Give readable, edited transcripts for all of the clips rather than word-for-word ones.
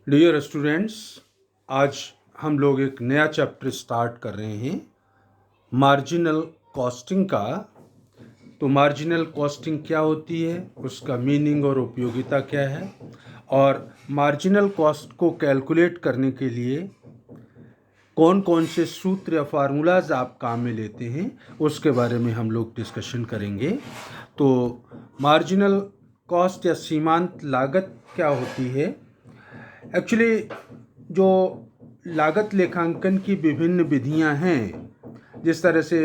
Dear students, आज हम लोग एक नया चैप्टर स्टार्ट कर रहे हैं मार्जिनल कॉस्टिंग का। तो मार्जिनल कॉस्टिंग क्या होती है, उसका मीनिंग और उपयोगिता क्या है, और मार्जिनल कॉस्ट को कैलकुलेट करने के लिए कौन कौन से सूत्र या फार्मूलाज आप काम में लेते हैं, उसके बारे में हम लोग डिस्कशन करेंगे। तो मार्जिनल कॉस्ट या सीमांत लागत क्या होती है? एक्चुअली जो लागत लेखांकन की विभिन्न विधियां हैं, जिस तरह से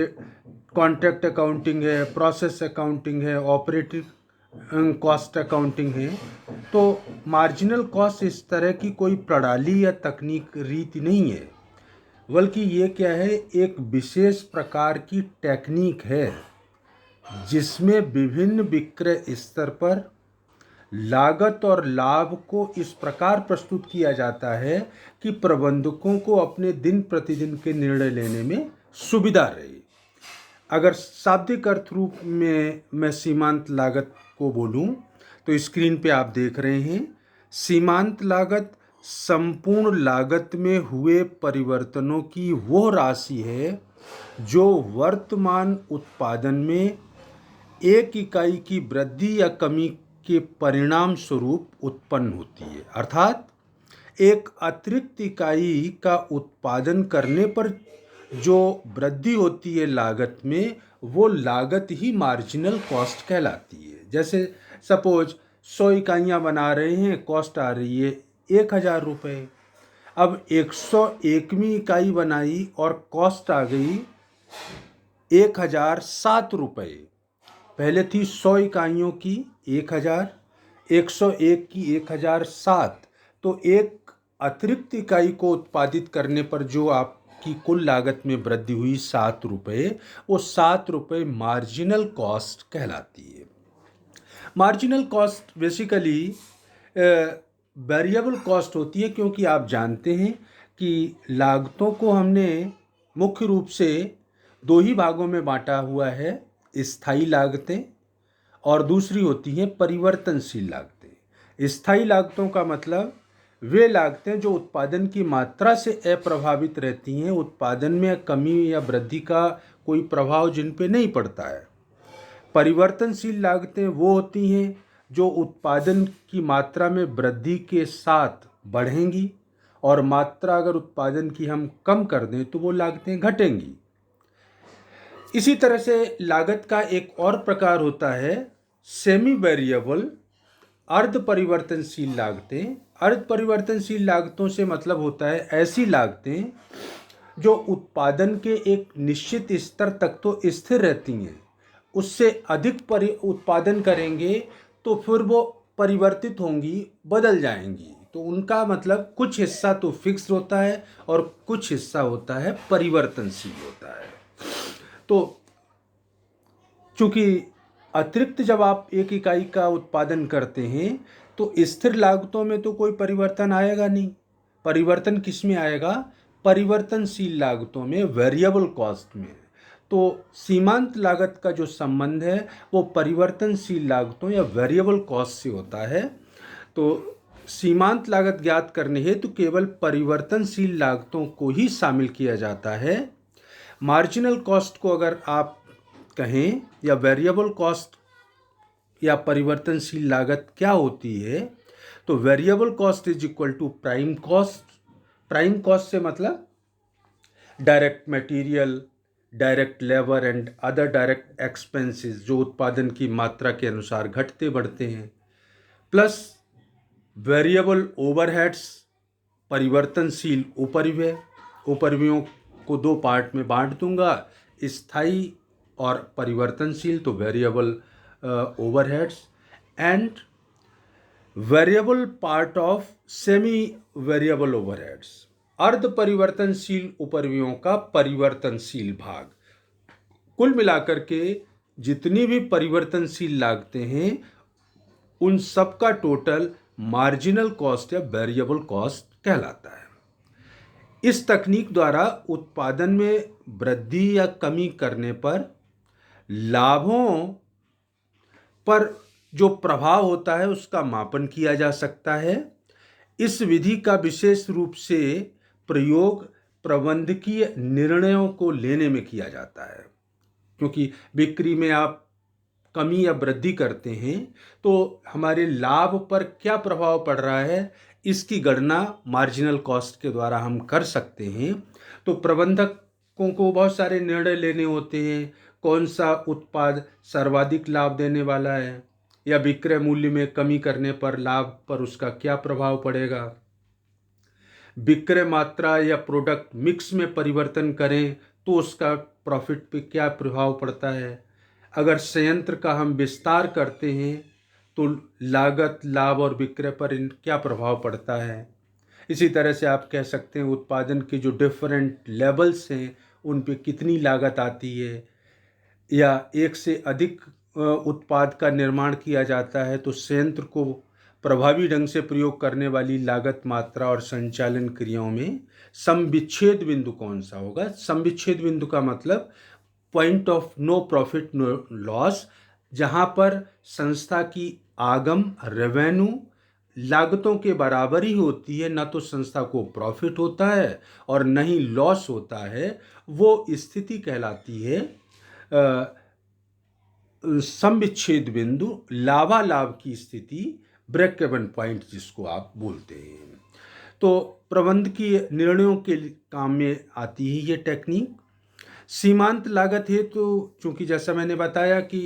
कॉन्ट्रैक्ट अकाउंटिंग है, प्रोसेस अकाउंटिंग है, ऑपरेटिंग कॉस्ट अकाउंटिंग है, तो मार्जिनल कॉस्ट इस तरह की कोई प्रणाली या तकनीक रीति नहीं है, बल्कि ये क्या है, एक विशेष प्रकार की टेक्निक है जिसमें विभिन्न विक्रय स्तर पर लागत और लाभ को इस प्रकार प्रस्तुत किया जाता है कि प्रबंधकों को अपने दिन प्रतिदिन के निर्णय लेने में सुविधा रहे। अगर शाब्दिक अर्थ रूप में मैं सीमांत लागत को बोलूं तो स्क्रीन पे आप देख रहे हैं, सीमांत लागत संपूर्ण लागत में हुए परिवर्तनों की वो राशि है जो वर्तमान उत्पादन में एक इकाई की वृद्धि या कमी के परिणाम स्वरूप उत्पन्न होती है। अर्थात एक अतिरिक्त इकाई का उत्पादन करने पर जो वृद्धि होती है लागत में, वो लागत ही मार्जिनल कॉस्ट कहलाती है। जैसे सपोज 100 इकाइयाँ बना रहे हैं, कॉस्ट आ रही है 1000 रुपये। अब 101वीं इकाई बनाई और कॉस्ट आ गई 1007 रुपये। पहले थी 100 इकाइयों की 1000, 101 की 1007, तो एक अतिरिक्त इकाई को उत्पादित करने पर जो आपकी कुल लागत में वृद्धि हुई 7 रुपये, वो 7 रुपये मार्जिनल कॉस्ट कहलाती है। Marginal cost basically variable cost होती है, क्योंकि आप जानते हैं कि लागतों को हमने मुख्य रूप से दो ही भागों में बांटा हुआ है, स्थायी लागतें और दूसरी होती हैं परिवर्तनशील लागतें। स्थायी लागतों का मतलब वे लागतें जो उत्पादन की मात्रा से अप्रभावित रहती हैं, उत्पादन में कमी या वृद्धि का कोई प्रभाव जिन पे नहीं पड़ता है। परिवर्तनशील लागतें वो होती हैं जो उत्पादन की मात्रा में वृद्धि के साथ बढ़ेंगी, और मात्रा अगर उत्पादन की हम कम कर दें तो वो लागतें घटेंगी। इसी तरह से लागत का एक और प्रकार होता है सेमी वेरिएबल अर्ध परिवर्तनशील लागतें। अर्ध परिवर्तनशील लागतों से मतलब होता है ऐसी लागतें जो उत्पादन के एक निश्चित स्तर तक तो स्थिर रहती हैं, उससे अधिक उत्पादन करेंगे तो फिर वो परिवर्तित होंगी, बदल जाएंगी। तो उनका मतलब कुछ हिस्सा तो फिक्स होता है और कुछ हिस्सा होता है परिवर्तनशील होता है। तो चूंकि अतिरिक्त जब आप एक इकाई का उत्पादन करते हैं तो स्थिर लागतों में तो कोई परिवर्तन आएगा नहीं। परिवर्तन किस में आएगा? परिवर्तनशील लागतों में, वेरिएबल कॉस्ट में। तो सीमांत लागत का जो संबंध है वो परिवर्तनशील लागतों या वेरिएबल कॉस्ट से होता है। तो सीमांत लागत ज्ञात करने हेतु केवल परिवर्तनशील लागतों को ही शामिल किया जाता है। मार्जिनल कॉस्ट को अगर आप कहें, या वेरिएबल कॉस्ट या परिवर्तनशील लागत क्या होती है, तो variable cost is equal to prime cost. Prime cost से मतलब direct material, direct labour and other direct expenses जो उत्पादन की मात्रा के अनुसार घटते बढ़ते हैं, प्लस वेरिएबल ओवरहेड्स, परिवर्तनशील उपरिव्यय। उपरिव्ययों को दो पार्ट में बांट दूंगा, स्थायी और परिवर्तनशील, तो variable overheads, and variable part of semi variable overheads, अर्ध परिवर्तनशील उपरिव्ययों का परिवर्तनशील भाग। कुल मिलाकर के जितनी भी परिवर्तनशील लागतें हैं उन सब का टोटल मार्जिनल कॉस्ट या वेरिएबल कॉस्ट कहलाता है। इस तकनीक द्वारा उत्पादन में वृद्धि या कमी करने पर लाभों पर जो प्रभाव होता है उसका मापन किया जा सकता है। इस विधि का विशेष रूप से प्रयोग प्रबंधकीय निर्णयों को लेने में किया जाता है, क्योंकि बिक्री में आप कमी या वृद्धि करते हैं तो हमारे लाभ पर क्या प्रभाव पड़ रहा है इसकी गणना मार्जिनल कॉस्ट के द्वारा हम कर सकते हैं। तो प्रबंधकों को बहुत सारे निर्णय लेने होते हैं, कौन सा उत्पाद सर्वाधिक लाभ देने वाला है, या विक्रय मूल्य में कमी करने पर लाभ पर उसका क्या प्रभाव पड़ेगा, विक्रय मात्रा या प्रोडक्ट मिक्स में परिवर्तन करें तो उसका प्रॉफिट पे क्या प्रभाव पड़ता है, अगर संयंत्र का हम विस्तार करते हैं तो लागत, लाभ और विक्रय पर क्या प्रभाव पड़ता है। इसी तरह से आप कह सकते हैं उत्पादन के जो डिफरेंट लेवल्स हैं उन पे कितनी लागत आती है, या एक से अधिक उत्पाद का निर्माण किया जाता है तो संयंत्र को प्रभावी ढंग से प्रयोग करने वाली लागत मात्रा और संचालन क्रियाओं में समविच्छेद बिंदु कौन सा होगा। समविच्छेद बिंदु का मतलब point of no profit no loss, जहां पर संस्था की आगम रेवेन्यू लागतों के बराबर ही होती है, न तो संस्था को प्रॉफिट होता है और न ही लॉस होता है, वो स्थिति कहलाती है समविच्छेद बिंदु, लाभालाभ की स्थिति, ब्रेक इवन पॉइंट जिसको आप बोलते हैं। तो प्रबंधकीय निर्णयों के काम में आती है ये टेक्निक। सीमांत लागत है तो चूंकि जैसा मैंने बताया कि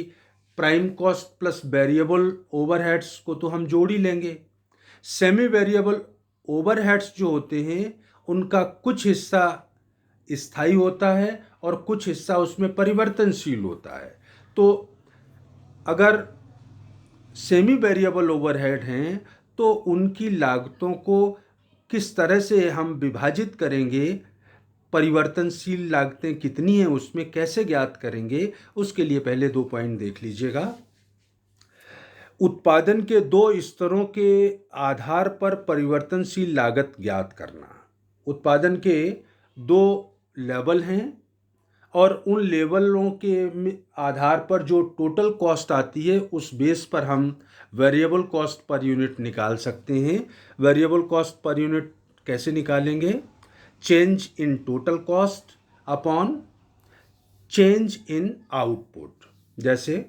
prime cost plus variable overheads को तो हम जोड़ ही लेंगे। सेमी वेरिएबल ओवरहेड्स जो होते हैं उनका कुछ हिस्सा स्थायी होता है और कुछ हिस्सा उसमें परिवर्तनशील होता है। तो अगर सेमी वेरिएबल ओवरहेड हैं तो उनकी लागतों को किस तरह से हम विभाजित करेंगे, परिवर्तनशील लागतें कितनी हैं उसमें कैसे ज्ञात करेंगे, उसके लिए पहले 2 पॉइंट देख लीजिएगा। उत्पादन के 2 स्तरों के आधार पर परिवर्तनशील लागत ज्ञात करना। उत्पादन के 2 लेवल हैं और उन लेवलों के आधार पर जो टोटल कॉस्ट आती है उस बेस पर हम वेरिएबल कॉस्ट पर यूनिट निकाल सकते हैं। वेरिएबल कॉस्ट पर यूनिट कैसे निकालेंगे? Change in total cost upon change in output. जैसे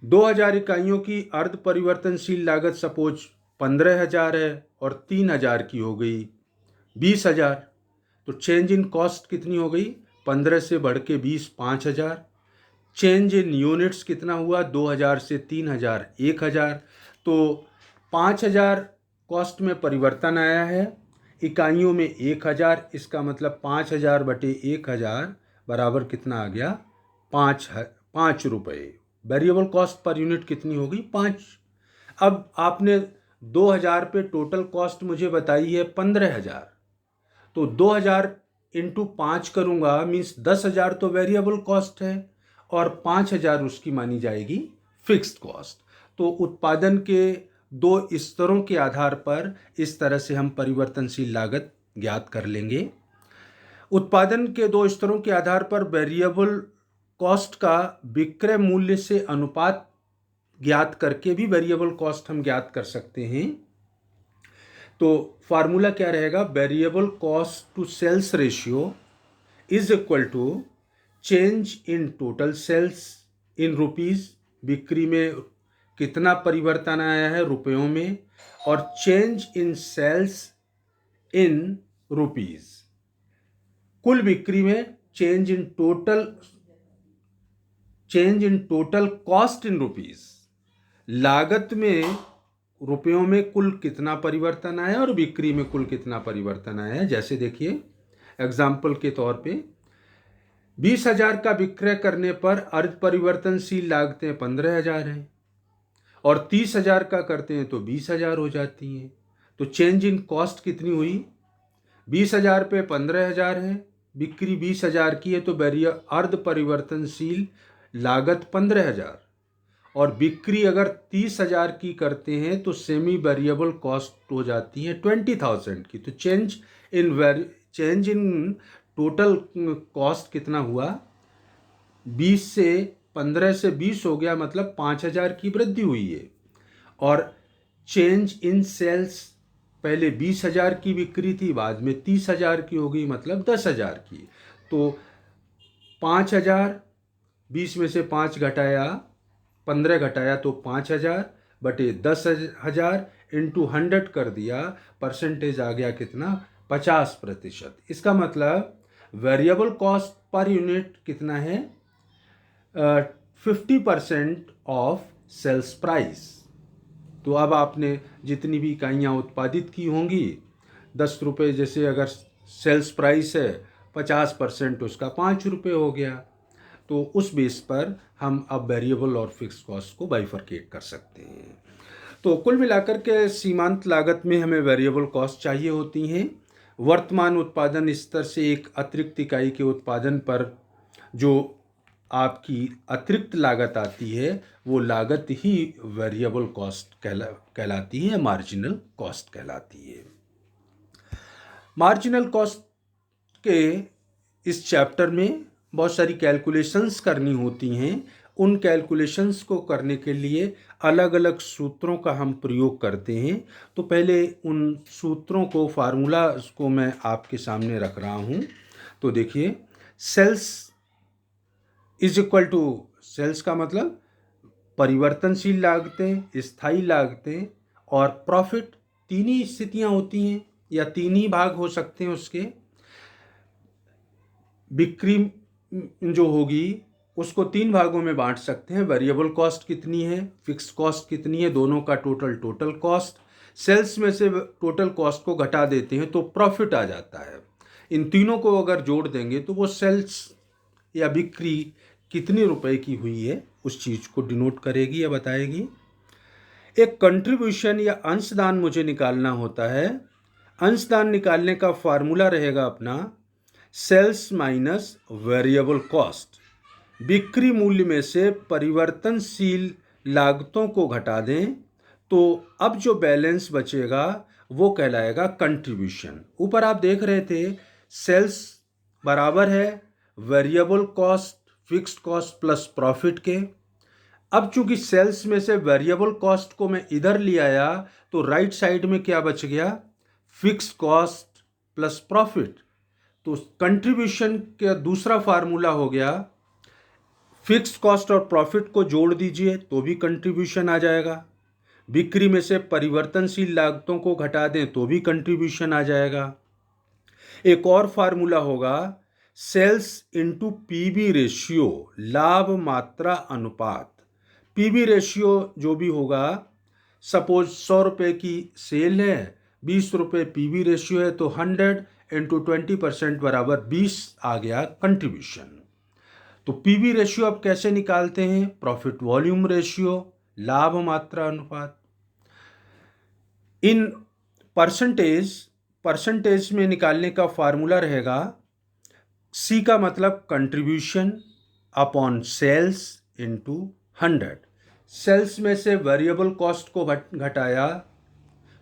2000 इकाइयों की अर्ध परिवर्तनशील लागत सपोज 15,000 है और 3,000 की हो गई 20,000, तो चेंज इन कॉस्ट कितनी हो गई? 15 से बढ़ के 20, 5,000। चेंज इन यूनिट्स कितना हुआ? 2000 से 3,000, 1,000। तो 5,000 कॉस्ट में परिवर्तन आया है, इकाइयों में 1,000, इसका मतलब 5,000 बटे 1,000 बराबर कितना आ गया? 5 रुपये। वेरिएबल कॉस्ट पर यूनिट कितनी होगी? 5। अब आपने 2000 पे टोटल कॉस्ट मुझे बताई है 15,000, तो 2000 इंटू 5 करूँगा मीन्स 10,000 तो वेरिएबल कॉस्ट है और 5,000 उसकी मानी जाएगी फिक्स्ड कॉस्ट। तो उत्पादन के 2 स्तरों के आधार पर इस तरह से हम परिवर्तनशील लागत ज्ञात कर लेंगे। उत्पादन के 2 स्तरों के आधार पर वेरिएबल कॉस्ट का विक्रय मूल्य से अनुपात ज्ञात करके भी वेरिएबल कॉस्ट हम ज्ञात कर सकते हैं। तो फार्मूला क्या रहेगा? Variable cost to sales ratio is equal to change in total sales in rupees, बिक्री में कितना परिवर्तन आया है रुपयों में, और change in sales in rupees, कुल बिक्री में change in total cost in rupees, लागत में रुपयों में कुल कितना परिवर्तन आया और बिक्री में कुल कितना परिवर्तन आया है। जैसे देखिए एग्जाम्पल के तौर पे 20,000 का विक्रय करने पर अर्ध परिवर्तनशील लागतें 15,000 हैं और 30,000 का करते हैं तो 20,000 हो जाती हैं। तो चेंज इन कॉस्ट कितनी हुई? 20,000 पे 15,000 है, बिक्री 20,000 की है तो अर्ध परिवर्तनशील लागत 15,000, और बिक्री अगर 30,000 की करते हैं तो सेमी वेरिएबल कॉस्ट हो जाती है 20,000 की। तो चेंज इन टोटल कॉस्ट कितना हुआ? 15 से 20 हो गया, मतलब 5,000 की वृद्धि हुई है। और चेंज इन सेल्स पहले 20,000 की बिक्री थी, बाद में 30,000 की हो गई, मतलब 10,000 की। तो 5,000, 20 में से 5 घटाया, 15 घटाया तो 5,000 बटे 10,000 इंटू 100 कर दिया, परसेंटेज आ गया कितना, 50%। इसका मतलब वेरिएबल कॉस्ट पर यूनिट कितना है, 50% ऑफ सेल्स प्राइस। तो अब आपने जितनी भी इकाइयाँ उत्पादित की होंगी, 10 रुपये जैसे अगर सेल्स प्राइस है, 50% उसका 5 रुपये हो गया। तो उस बेस पर हम अब वेरिएबल और फिक्स कॉस्ट को बाइफरकेट कर सकते हैं। तो कुल मिलाकर के सीमांत लागत में हमें वेरिएबल कॉस्ट चाहिए होती हैं। वर्तमान उत्पादन स्तर से एक अतिरिक्त इकाई के उत्पादन पर जो आपकी अतिरिक्त लागत आती है, वो लागत ही वेरिएबल कॉस्ट कहलाती है, मार्जिनल कॉस्ट कहलाती है। मार्जिनल कॉस्ट के इस चैप्टर में बहुत सारी कैलकुलेशंस करनी होती हैं। उन कैलकुलेशंस को करने के लिए अलग अलग सूत्रों का हम प्रयोग करते हैं। तो पहले उन सूत्रों को, फार्मूला को मैं आपके सामने रख रहा हूँ। तो देखिए, sales is equal to, sales का मतलब परिवर्तनशील लागतें, स्थायी लागतें और प्रॉफिट, तीन ही स्थितियाँ होती हैं या तीन ही भाग हो सकते हैं उसके। बिक्री जो होगी उसको तीन भागों में बांट सकते हैं, वेरिएबल कॉस्ट कितनी है, फिक्स कॉस्ट कितनी है, दोनों का टोटल कॉस्ट। सेल्स में से टोटल कॉस्ट को घटा देते हैं तो प्रॉफिट आ जाता है। इन तीनों को अगर जोड़ देंगे तो वो सेल्स या बिक्री कितने रुपए की हुई है उस चीज़ को डिनोट करेगी या बताएगी। एक कंट्रीब्यूशन या अंशदान मुझे निकालना होता है। अंशदान निकालने का फार्मूला रहेगा अपना सेल्स माइनस वेरिएबल कॉस्ट। बिक्री मूल्य में से परिवर्तनशील लागतों को घटा दें तो अब जो बैलेंस बचेगा वो कहलाएगा कंट्रीब्यूशन। ऊपर आप देख रहे थे सेल्स बराबर है variable cost fixed cost plus profit के। अब चूंकि सेल्स में से वेरिएबल कॉस्ट को मैं इधर ले आया तो राइट साइड में क्या बच गया, फिक्स्ड कॉस्ट प्लस प्रॉफिट। तो कंट्रीब्यूशन का दूसरा फार्मूला हो गया, फिक्स्ड कॉस्ट और प्रॉफिट को जोड़ दीजिए तो भी कंट्रीब्यूशन आ जाएगा। बिक्री में से परिवर्तनशील लागतों को घटा दें तो भी कंट्रीब्यूशन आ जाएगा। एक और फार्मूला होगा सेल्स इंटू पीबी रेशियो, लाभ मात्रा अनुपात। पीबी रेशियो जो भी होगा, सपोज 100 रुपये की सेल है, 20 रुपये पीबी रेशियो है, तो 100 इंटू 20% बराबर 20 आ गया कंट्रीब्यूशन। तो पीबी रेशियो अब कैसे निकालते हैं, प्रॉफिट वॉल्यूम रेशियो, लाभ मात्रा अनुपात। इन परसेंटेज में निकालने का फार्मूला रहेगा सी का मतलब contribution upon sales into 100। Sales में से वेरिएबल कॉस्ट को घटाया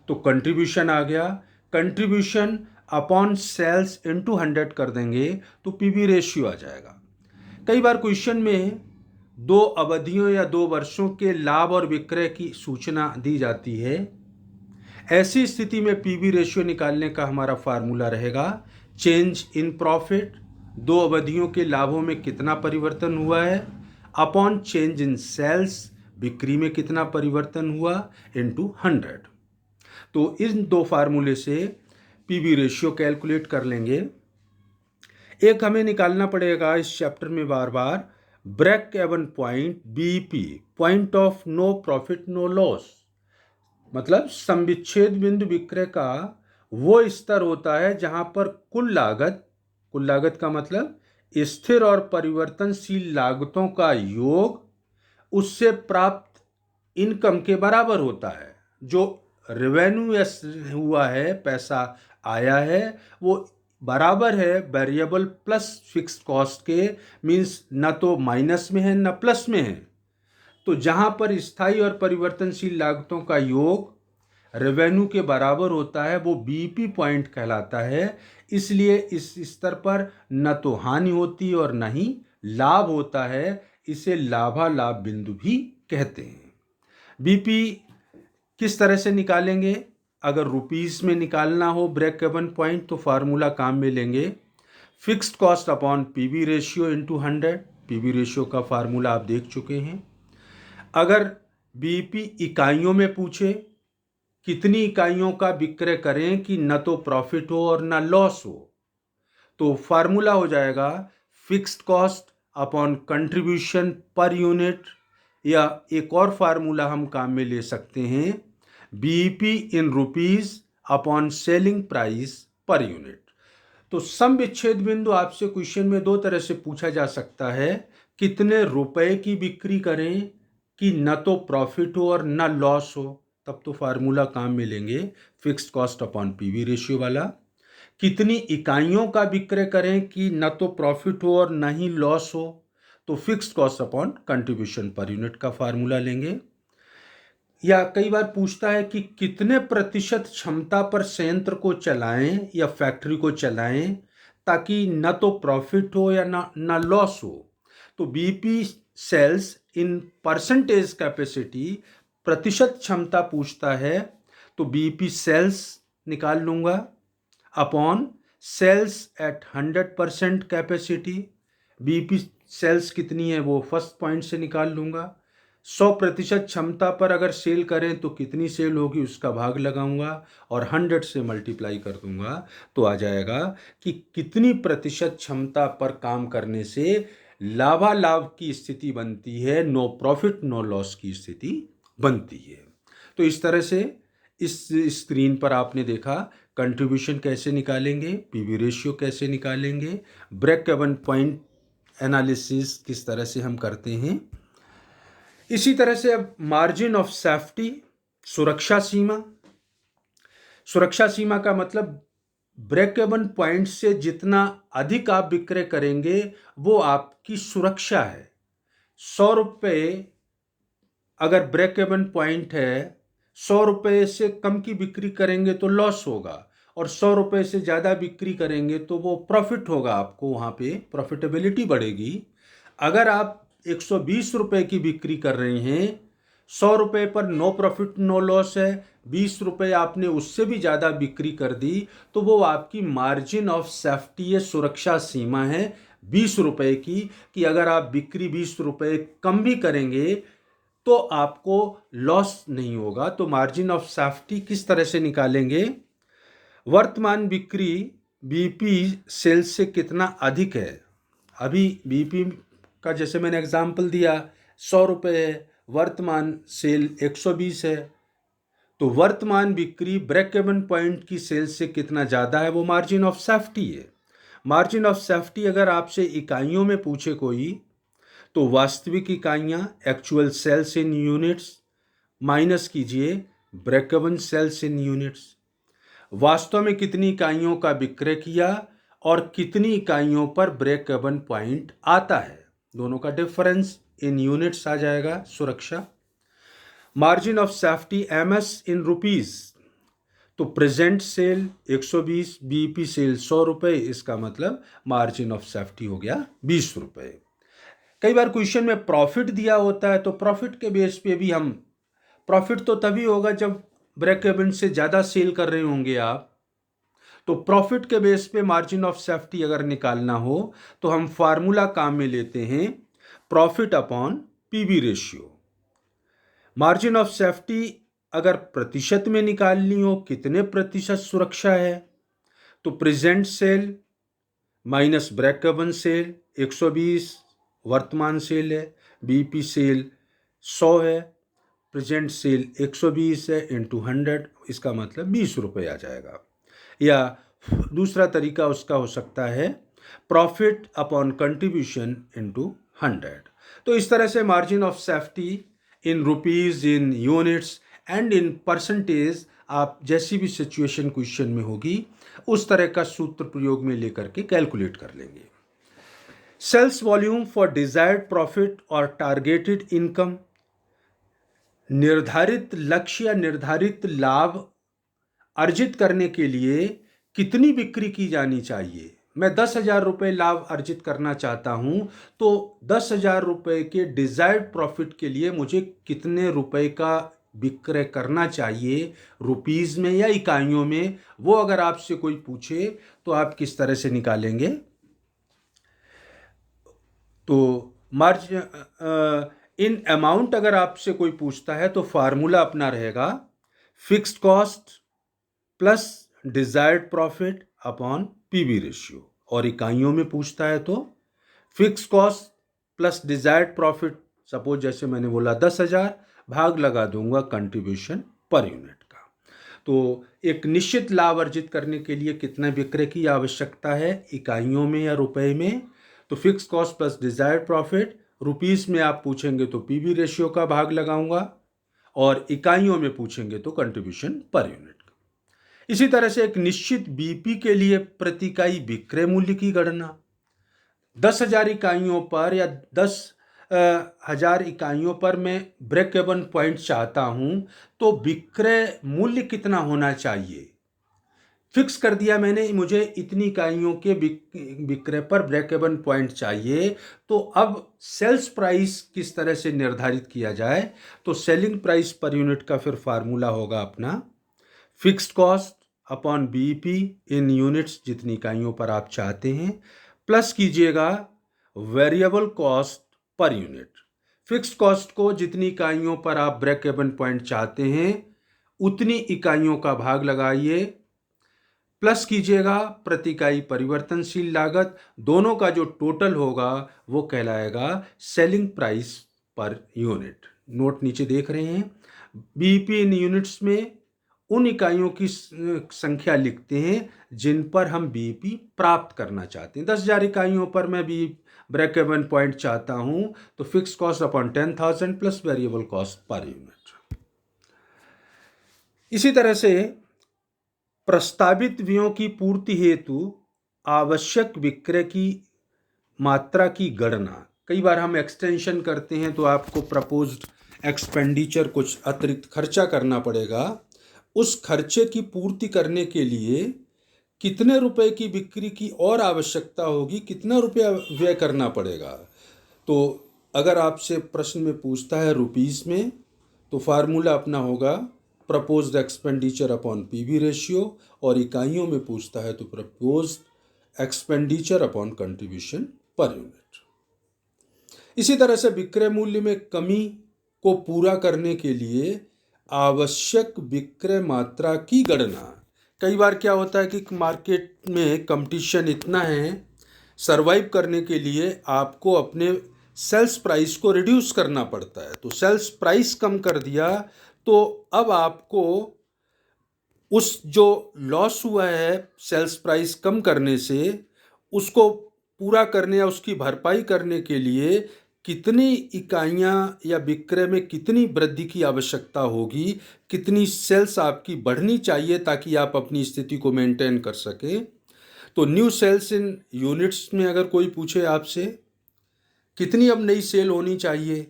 तो कंट्रीब्यूशन आ गया, कंट्रीब्यूशन अपॉन सेल्स इंटू 100 कर देंगे तो पीबी रेशियो आ जाएगा। कई बार क्वेश्चन में 2 अवधियों या 2 वर्षों के लाभ और विक्रय की सूचना दी जाती है। ऐसी स्थिति में पीबी रेशियो निकालने का हमारा फार्मूला रहेगा चेंज इन प्रॉफिट, 2 अवधियों के लाभों में कितना परिवर्तन हुआ है, अपॉन चेंज इन सेल्स, बिक्री में कितना परिवर्तन हुआ, इनटू 100। तो इन 2 फार्मूले से पीबी रेशियो कैलकुलेट कर लेंगे। एक हमें निकालना पड़ेगा इस चैप्टर में बार बार, break even point, BEP, point of no profit no loss. मतलब संविच्छेद बिंदु विक्रय का वो स्तर होता है जहां पर कुल लागत का मतलब स्थिर और परिवर्तनशील लागतों का योग उससे प्राप्त इनकम के बराबर होता है। जो रेवेन्यू हुआ है, पैसा आया है, वो बराबर है वेरिएबल प्लस फिक्स्ड कॉस्ट के, मीन्स न तो माइनस में है न प्लस में है। तो जहां पर स्थायी और परिवर्तनशील लागतों का योग रेवेन्यू के बराबर होता है वो बीईपी पॉइंट कहलाता है। इसलिए इस स्तर पर न तो हानि होती और न ही लाभ होता है, इसे लाभालाभ बिंदु भी कहते हैं। बीईपी किस तरह से निकालेंगे, अगर रुपीस में निकालना हो ब्रेक इवन पॉइंट तो फार्मूला काम में लेंगे fixed cost upon PV ratio into 100। PV ratio का फार्मूला आप देख चुके हैं। अगर बीईपी इकाइयों में पूछे कितनी इकाइयों का विक्रय करें कि न तो प्रॉफिट हो और न लॉस हो, तो फार्मूला हो जाएगा fixed cost upon contribution per unit, या एक और फार्मूला हम काम में ले सकते हैं BEP in rupees upon selling price per unit. तो सम विच्छेद बिंदु आपसे क्वेश्चन में दो तरह से पूछा जा सकता है, कितने रुपए की बिक्री करें कि न तो प्रॉफिट हो और न लॉस हो, तब तो फार्मूला काम में लेंगे fixed cost upon PV ratio वाला। कितनी इकाइयों का विक्रय करें कि न तो प्रॉफिट हो और न ही लॉस हो, तो fixed cost upon contribution per unit का फार्मूला लेंगे। या कई बार पूछता है कि कितने प्रतिशत क्षमता पर संयंत्र को चलाएं या फैक्ट्री को चलाएं ताकि न तो प्रॉफिट हो या न लॉस हो, तो BP sales in percentage capacity, प्रतिशत क्षमता पूछता है तो बीपी सेल्स निकाल लूंगा upon sales at 100% capacity. BP sales कितनी है वो फर्स्ट पॉइंट से निकाल लूंगा। 100% क्षमता पर अगर सेल करें तो कितनी सेल होगी उसका भाग लगाऊंगा और 100 से मल्टीप्लाई कर दूंगा, तो आ जाएगा कि कितनी प्रतिशत क्षमता पर काम करने से लाभालाभ की स्थिति बनती है, नो प्रॉफिट नो लॉस की स्थिति बनती है। तो इस तरह से इस स्क्रीन पर आपने देखा कंट्रीब्यूशन कैसे निकालेंगे, पीवी रेशियो कैसे निकालेंगे, ब्रेक इवन पॉइंट एनालिसिस किस तरह से हम करते हैं। इसी तरह से अब मार्जिन ऑफ सेफ्टी, सुरक्षा सीमा। सुरक्षा सीमा का मतलब ब्रेक इवन पॉइंट से जितना अधिक आप विक्रय करेंगे वो आपकी सुरक्षा है। 100 रुपये अगर ब्रेक इवन पॉइंट है, 100 रुपये से कम की बिक्री करेंगे तो लॉस होगा, और 100 रुपये से ज़्यादा बिक्री करेंगे तो वो प्रॉफिट होगा, आपको वहाँ पे प्रॉफिटेबिलिटी बढ़ेगी। अगर आप 120 रुपये की बिक्री कर रहे हैं, 100 रुपये पर नो प्रॉफिट नो लॉस है, 20 रुपये आपने उससे भी ज़्यादा बिक्री कर दी, तो वो आपकी मार्जिन ऑफ सेफ्टी है, सुरक्षा सीमा है 20 रुपये की, कि अगर आप बिक्री 20 रुपये कम भी करेंगे तो आपको लॉस नहीं होगा। तो मार्जिन ऑफ सेफ्टी किस तरह से निकालेंगे, वर्तमान बिक्री बीपी सेल्स से कितना अधिक है। अभी बीपी का जैसे मैंने एग्जाम्पल दिया 100 रुपये है, वर्तमान सेल 120 है, तो वर्तमान बिक्री ब्रेक इवन पॉइंट की सेल्स से कितना ज़्यादा है, वो मार्जिन ऑफ सेफ्टी है। मार्जिन ऑफ सेफ्टी अगर आपसे इकाइयों में पूछे कोई, तो वास्तविक इकाइयाँ एक्चुअल सेल्स इन यूनिट्स माइनस कीजिए ब्रेक इवन सेल्स इन यूनिट्स। वास्तव में कितनी इकाइयों का विक्रय किया और कितनी इकाइयों पर ब्रेक इवन पॉइंट आता है, दोनों का डिफरेंस इन यूनिट्स आ जाएगा सुरक्षा। Margin of safety MS in rupees, तो प्रेजेंट सेल 120, बीईपी सेल 100 रुपये, इसका मतलब मार्जिन ऑफ सेफ्टी हो गया 20 रुपये। कई बार क्वेश्चन में प्रॉफिट दिया होता है, तो प्रॉफिट के बेस पे भी हम, प्रॉफिट तो तभी होगा जब ब्रेक इवन से ज़्यादा सेल कर रहे होंगे आप, तो प्रॉफिट के बेस पे मार्जिन ऑफ सेफ्टी अगर निकालना हो तो हम फार्मूला काम में लेते हैं profit upon PV ratio. Margin of safety अगर प्रतिशत में निकालनी हो, कितने प्रतिशत सुरक्षा है, तो present sale minus break even sale 120 वर्तमान सेल है, बीपी सेल 100 है, प्रेजेंट सेल 120 है इंटू 100, इसका मतलब 20 रुपये आ जाएगा। या दूसरा तरीका उसका हो सकता है प्रॉफिट अपॉन कंट्रीब्यूशन इंटू 100। तो इस तरह से margin of safety in rupees, in units and in percentage, आप जैसी भी सिचुएशन क्वेश्चन में होगी उस तरह का सूत्र प्रयोग में लेकर के कैलकुलेट कर लेंगे। Sales volume for desired profit और टारगेटेड इनकम, निर्धारित लक्ष्य या निर्धारित लाभ अर्जित करने के लिए कितनी बिक्री की जानी चाहिए। मैं 10,000 रुपये लाभ अर्जित करना चाहता हूं, तो 10,000 रुपये के डिजायर्ड प्रॉफिट के लिए मुझे कितने रुपए का विक्रय करना चाहिए, रुपीज़ में या इकाइयों में, वो अगर आपसे कोई पूछे तो आप किस तरह से निकालेंगे? तो इन अमाउंट अगर आपसे कोई पूछता है तो फार्मूला अपना रहेगा fixed cost plus desired profit upon PV ratio, और इकाइयों में पूछता है तो fixed cost plus desired profit, suppose जैसे मैंने बोला 10,000, भाग लगा दूंगा कंट्रीब्यूशन पर यूनिट का। तो एक निश्चित लाभ अर्जित करने के लिए कितने विक्रय की आवश्यकता है, इकाइयों में या रुपए में? तो fix cost plus desired profit, rupees में आप पूछेंगे तो पीवी रेशियो का भाग लगाऊंगा, और इकाइयों में पूछेंगे तो कंट्रीब्यूशन पर यूनिट का। इसी तरह से एक निश्चित बीपी के लिए प्रति इकाई विक्रय मूल्य की गणना, 10,000 इकाइयों पर या 10,000 इकाइयों पर मैं ब्रेक इवन पॉइंट चाहता हूं, तो विक्रय मूल्य कितना होना चाहिए, फिक्स कर दिया मैंने, मुझे इतनी इकाइयों के विक्रय पर ब्रेक इवन पॉइंट चाहिए। तो अब सेल्स प्राइस किस तरह से निर्धारित किया जाए? तो सेलिंग प्राइस पर यूनिट का फिर फार्मूला होगा अपना फिक्स्ड कॉस्ट अपॉन बीईपी इन यूनिट्स, जितनी इकाइयों पर आप चाहते हैं, प्लस कीजिएगा variable cost per unit. Fixed cost को जितनी इकाइयों पर आप ब्रेक इवन पॉइंट चाहते हैं उतनी इकाइयों का भाग लगाइए, प्लस कीजिएगा प्रति इकाई परिवर्तनशील लागत, दोनों का जो टोटल होगा वो कहलाएगा selling price per unit. Note नीचे देख रहे हैं, बीईपी इन यूनिट्स में उन इकाइयों की संख्या लिखते हैं जिन पर हम बीईपी प्राप्त करना चाहते हैं। 10,000 इकाइयों पर मैं बी ब्रेक इवन पॉइंट चाहता हूं, तो fix cost upon 10,000 plus variable cost per unit. इसी तरह से प्रस्तावित व्ययों की पूर्ति हेतु आवश्यक विक्रय की मात्रा की गणना, कई बार हम एक्सटेंशन करते हैं तो आपको प्रपोज्ड एक्सपेंडिचर, कुछ अतिरिक्त खर्चा करना पड़ेगा। उस खर्चे की पूर्ति करने के लिए कितने रुपए की बिक्री की और आवश्यकता होगी, कितना रुपया व्यय करना पड़ेगा। तो अगर आपसे प्रश्न में पूछता है रुपीस में, तो फार्मूला अपना होगा proposed expenditure upon PV ratio, और इकाइयों में पूछता है तो proposed expenditure upon contribution per unit. इसी तरह से विक्रय मूल्य में कमी को पूरा करने के लिए आवश्यक विक्रय मात्रा की गणना। कई बार क्या होता है कि मार्केट में कंपटीशन इतना है, सरवाइव करने के लिए आपको अपने सेल्स प्राइस को रिड्यूस करना पड़ता है। तो सेल्स प्राइस कम कर दिया तो अब आपको उस जो लॉस हुआ है सेल्स प्राइस कम करने से, उसको पूरा करने या उसकी भरपाई करने के लिए कितनी इकाइयां या विक्रय में कितनी वृद्धि की आवश्यकता होगी, कितनी सेल्स आपकी बढ़नी चाहिए ताकि आप अपनी स्थिति को मेंटेन कर सकें। तो न्यू सेल्स इन यूनिट्स में अगर कोई पूछे आपसे कितनी अब नई सेल होनी चाहिए,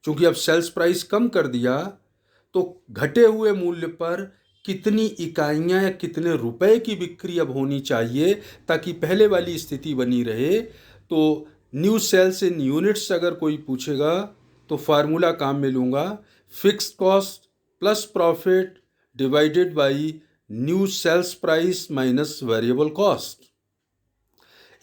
क्योंकि अब सेल्स प्राइस कम कर दिया, तो घटे हुए मूल्य पर कितनी इकाइयां या कितने रुपए की बिक्री अब होनी चाहिए ताकि पहले वाली स्थिति बनी रहे। तो न्यू सेल्स इन यूनिट्स अगर कोई पूछेगा तो फार्मूला काम में लूँगा fixed cost plus profit divided by new sales price minus variable cost.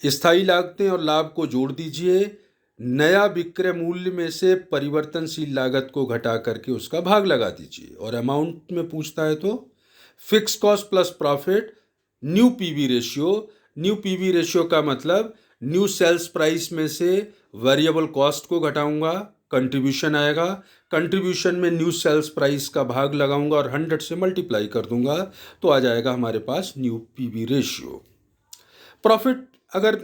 स्थायी लागतें और लाभ को जोड़ दीजिए, नया विक्रय मूल्य में से परिवर्तनशील लागत को घटा करके उसका भाग लगा दीजिए, और अमाउंट में पूछता है तो fix cost plus profit new PV ratio. New PV ratio का मतलब न्यू सेल्स प्राइस में से वेरिएबल कॉस्ट को घटाऊंगा, कंट्रीब्यूशन आएगा, कंट्रीब्यूशन में न्यू सेल्स प्राइस का भाग लगाऊंगा और 100 से मल्टीप्लाई कर दूंगा, तो आ जाएगा हमारे पास न्यू पीवी रेशियो। प्रॉफिट, अगर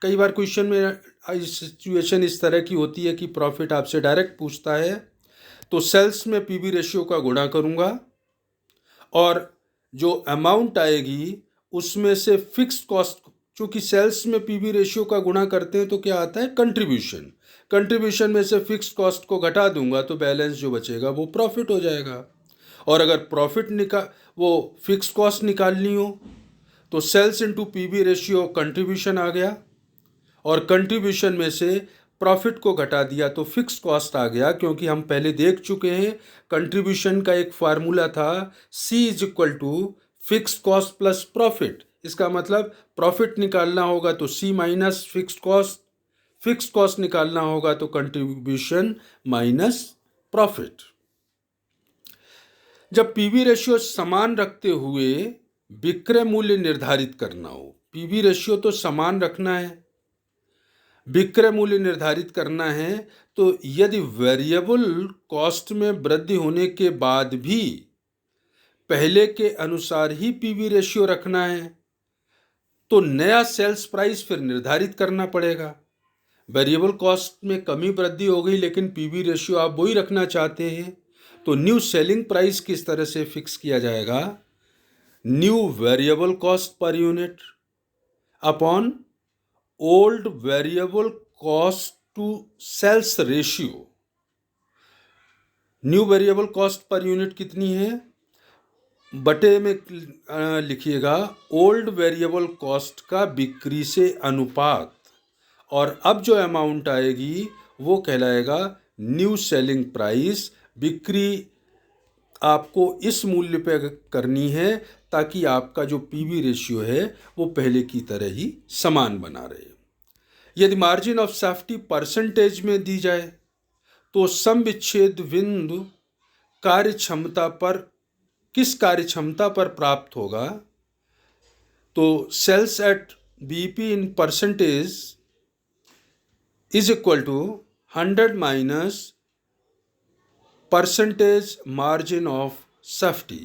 कई बार क्वेश्चन में सिचुएशन इस तरह की होती है कि प्रॉफिट आपसे डायरेक्ट पूछता है, तो सेल्स में पीवी रेशियो का गुणा करूंगा और जो अमाउंट आएगी उसमें से फिक्स्ड कॉस्ट, चूँकि सेल्स में पीवी रेशियो का गुणा करते हैं तो क्या आता है कंट्रीब्यूशन, कंट्रीब्यूशन में से फिक्स्ड कॉस्ट को घटा दूंगा तो बैलेंस जो बचेगा वो प्रॉफिट हो जाएगा। और अगर प्रॉफिट वो फिक्स कॉस्ट निकालनी हो तो sales into PV ratio contribution आ गया, और कंट्रीब्यूशन में से प्रॉफिट को घटा दिया तो फिक्स कॉस्ट आ गया, क्योंकि हम पहले देख चुके हैं कंट्रीब्यूशन का एक फार्मूला था C is equal to fix cost plus profit. इसका मतलब प्रॉफिट निकालना होगा तो C माइनस फिक्स कॉस्ट निकालना होगा तो कंट्रीब्यूशन माइनस प्रॉफिट। जब पीवी रेशियो समान रखते हुए विक्रय मूल्य निर्धारित करना हो, पीवी रेशियो तो समान रखना है, विक्रय मूल्य निर्धारित करना है, तो यदि वेरिएबल कॉस्ट में वृद्धि होने के बाद भी पहले के अनुसार ही पीवी रेशियो रखना है तो नया सेल्स प्राइस फिर निर्धारित करना पड़ेगा। वेरिएबल कॉस्ट में कमी वृद्धि हो गई लेकिन पीवी रेशियो आप वही रखना चाहते हैं, तो न्यू सेलिंग प्राइस किस तरह से फिक्स किया जाएगा? New variable cost per unit upon old variable cost to sales ratio. New variable cost per unit कितनी है? बटे में लिखिएगा ओल्ड वेरिएबल कॉस्ट का बिक्री से अनुपात, और अब जो अमाउंट आएगी वो कहलाएगा न्यू सेलिंग प्राइस। बिक्री आपको इस मूल्य पे करनी है ताकि आपका जो पीवी रेशियो है वो पहले की तरह ही समान बना रहे। यदि मार्जिन ऑफ सेफ्टी परसेंटेज में दी जाए तो सम विच्छेद बिंदु कार्यक्षमता पर किस कार्यक्षमता पर प्राप्त होगा? तो sales at BP in percentage is equal to 100 minus percentage margin of safety.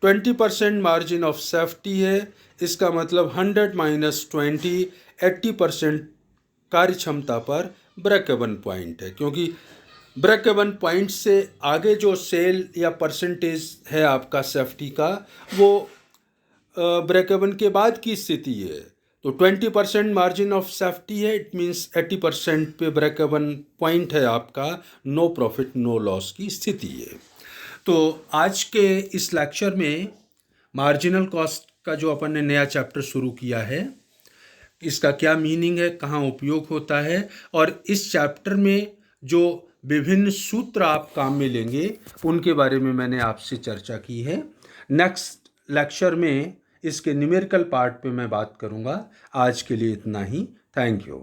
20% margin of safety है, इसका मतलब 100 माइनस 20 80% कार्यक्षमता पर ब्रेक इवन पॉइंट है, क्योंकि ब्रेक इवन पॉइंट से आगे जो सेल या परसेंटेज है आपका सेफ्टी का वो ब्रेक इवन के बाद की स्थिति है। तो 20% मार्जिन ऑफ सेफ्टी है, इट मीन्स 80% पे ब्रेक इवन पॉइंट है आपका, नो प्रॉफिट नो लॉस की स्थिति है। तो आज के इस लेक्चर में मार्जिनल कॉस्ट का जो अपन ने नया चैप्टर शुरू किया है, इसका क्या मीनिंग है, कहाँ उपयोग होता है, और इस चैप्टर में जो विभिन्न सूत्र आप काम में लेंगे उनके बारे में मैंने आपसे चर्चा की है। नेक्स्ट लेक्चर में इसके न्यूमेरिकल पार्ट पे मैं बात करूँगा। आज के लिए इतना ही। Thank you.